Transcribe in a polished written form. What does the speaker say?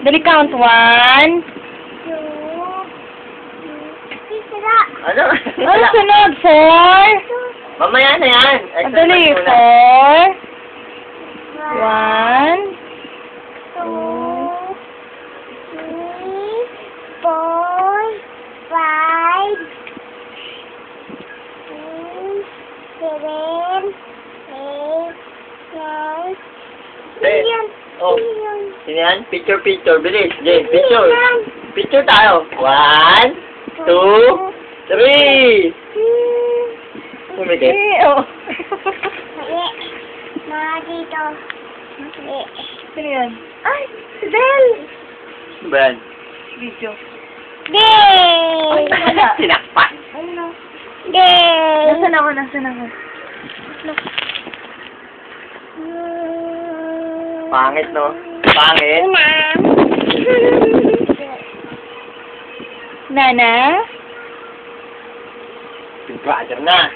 Dali count. 1. Ano? Ano sunod? 4. Mamaya na yan. Dali. Exercise muna. 4. 1. 2, 3, 4, 5, 6, 7, 8, 9. Sino yan? Picture. Bilis. Jay, picture. Picture tayo. 1, 2, 3. Pumigit. Oh. Dito. Sino yan? Ay, si Del! Ben. Video. Day! Sinakpan. Day! Nasaan ako? Pangit, no? Pangit. Nana? Big brother na.